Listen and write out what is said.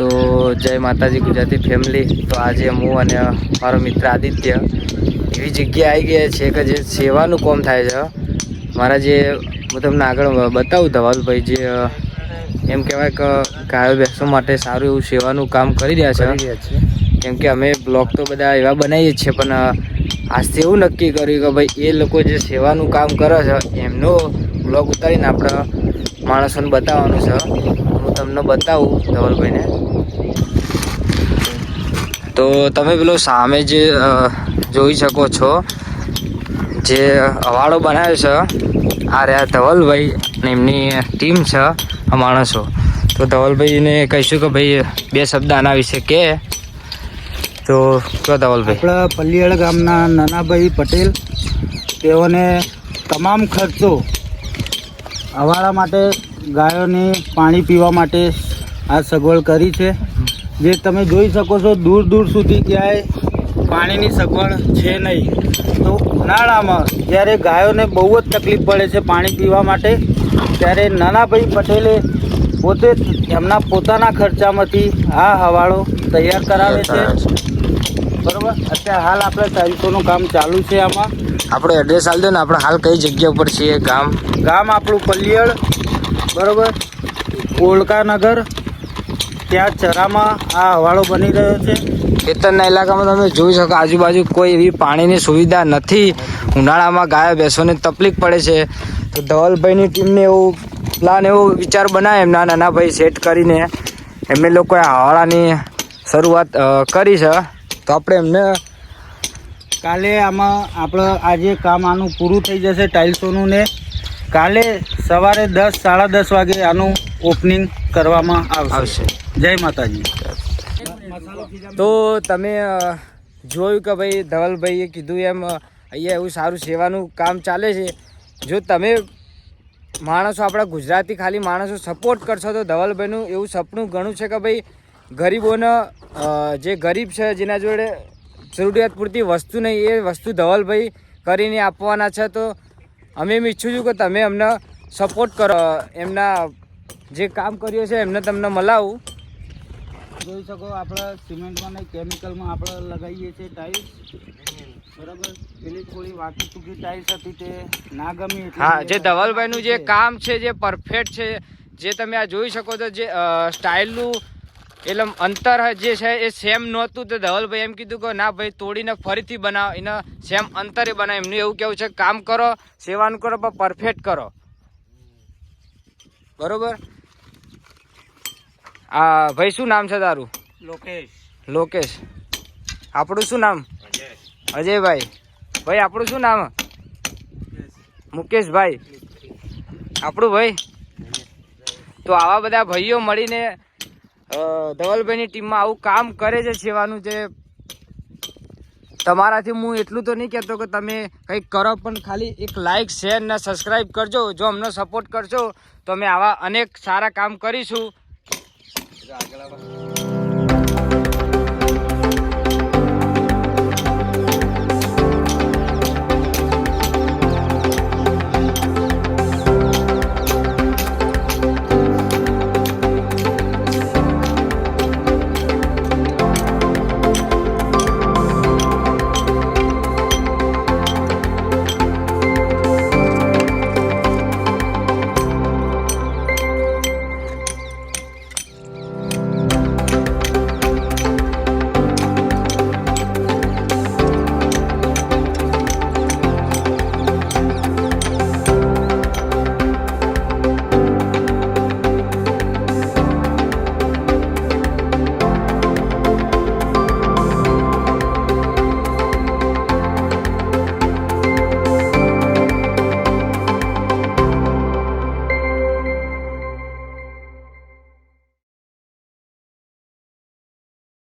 તો જય માતાજી ગુજરાતી ફેમિલી। તો આજે હું અને મારો મિત્ર આદિત્ય એવી જગ્યાએ આવી ગયા છે કે જે સેવાનું કામ થાય છે। મારા જે હું તમને આગળ બતાવું ધવલભાઈ જે એમ કહેવાય કે ગાયો ભેંસો માટે સારું એવું સેવાનું કામ કરી રહ્યા છે। કેમ કે અમે બ્લોગ તો બધા એવા બનાવીએ છીએ, પણ આજથી એવું નક્કી કર્યું કે ભાઈ એ લોકો જે સેવાનું કામ કરે છે એમનો બ્લોગ ઉતારીને આપણે માણસોને બતાવવાનું છે। હું તમને બતાવું ધવલભાઈને। તો તમે પેલો સામે જે જોઈ શકો છો જે અવાડો બનાવ્યો છે, આ રહ્યા ધવલભાઈ અને એમની ટીમ છે આ માણસો। તો ધવલભાઈને કહીશું કે ભાઈ બે શબ્દ આના વિશે કે તો કહો ધવલભાઈ। આપણા પલ્લીયાળ ગામના નાનાભાઈ પટેલ તેઓને તમામ ખર્ચો અવાડા માટે ગાયોને પાણી પીવા માટે આ સગવડ કરી છે। જે તમે જોઈ શકો છો દૂર દૂર સુધી ક્યાંય પાણીની સગવડ છે નહીં। તો ઉનાળામાં જ્યારે ગાયોને બહુ જ તકલીફ પડે છે પાણી પીવા માટે, ત્યારે નાનાભાઈ પટેલે પોતે એમના પોતાના ખર્ચામાંથી આ હવાડો તૈયાર કરાવે છે। બરોબર, અત્યારે હાલ આપણે ટાઇલ્સોનું કામ ચાલુ છે। આમાં આપણો એડ્રેસ આપી દો ને, આપણે હાલ કઈ જગ્યા ઉપર છીએ? ગામ આપણું પલ્લીયાળ, બરોબર, ઓળકાનગર, ત્યાં ચરામાં આ હવાડો બની રહ્યો છે। ખેતરના ઇલાકામાં તમે જોઈ શકો આજુબાજુ કોઈ એવી પાણીની સુવિધા નથી। ઉનાળામાં ગાયો ભેંસોને તકલીફ પડે છે। તો ધવલભાઈની ટીમને એવું પ્લાન એવો વિચાર બનાવે એમના નાનાભાઈ સેટ કરીને એમને લોકોએ હવાડાની શરૂઆત કરી છે। તો આપણે એમને કાલે આમાં આપણે આજે કામ આનું પૂરું થઈ જશે ટાઇલ્સોનું, ને કાલે સવારે 10 સાડા 10 વાગે આનું ઓપનિંગ કરવામાં આવશે। જય માતાજી। તો તમે જોયું કે ભાઈ ધવલભાઈએ કીધું એમ અહીંયા એવું સારું સેવાનું કામ ચાલે છે। જો તમે માણસો આપણા ગુજરાતી ખાલી માણસો સપોર્ટ કરશો તો ધવલભાઈનું એવું સપનું ઘણું છે કે ભાઈ ગરીબોને જે ગરીબ છે જેના જોડે જરૂરિયાત પૂરતી વસ્તુ નહીં એ વસ્તુ ધવલભાઈ કરીને આપવાના છે। તો અમે એમ ઈચ્છું છું કે તમે અમને સપોર્ટ કરો, એમના જે કામ કર્યું છે એમને તમને મળાવું। જોઈ શકો આપણે સિમેન્ટમાં નહીં કેમિકલમાં આપણે લગાવીએ છીએ ટાઇલ્સ, બરાબર। પેલી થોડી વાકી ટૂંકી ટાઇલ્સ હતી તે ના ગમી। હા, જે ધવલભાઈનું જે કામ છે જે પરફેક્ટ છે, જે તમે આ જોઈ શકો છો જે સ્ટાઇલનું એટલે અંતર જે છે એ સેમ નહોતું। તો ધવલભાઈ એમ કીધું કે ના ભાઈ તોડીને ફરીથી બનાવો, એને સેમ અંતરે બનાવો। એમનું એવું કેવું છે કામ કરો, સેવાનું કરો, પણ પરફેક્ટ કરો, બરોબર। આ ભાઈ શું નામ છે તારું? લોકેશ। આપણું શું નામ? અજયભાઈ। ભાઈ આપણું શું નામ? મુકેશભાઈ। આપણું ભાઈ? તો આવા બધા ભાઈઓ મળીને ધવલભાઈની ટીમમાં આવું કામ કરે છે સેવાનું। જે તમારાથી હું એટલું તો નહીં કહેતો કે તમે કંઈક કરો, પણ ખાલી એક લાઇક શેર ને સબસ્ક્રાઈબ કરજો। જો અમને સપોર્ટ કરશો તો અમે આવા અનેક સારા કામ કરીશું। આગળ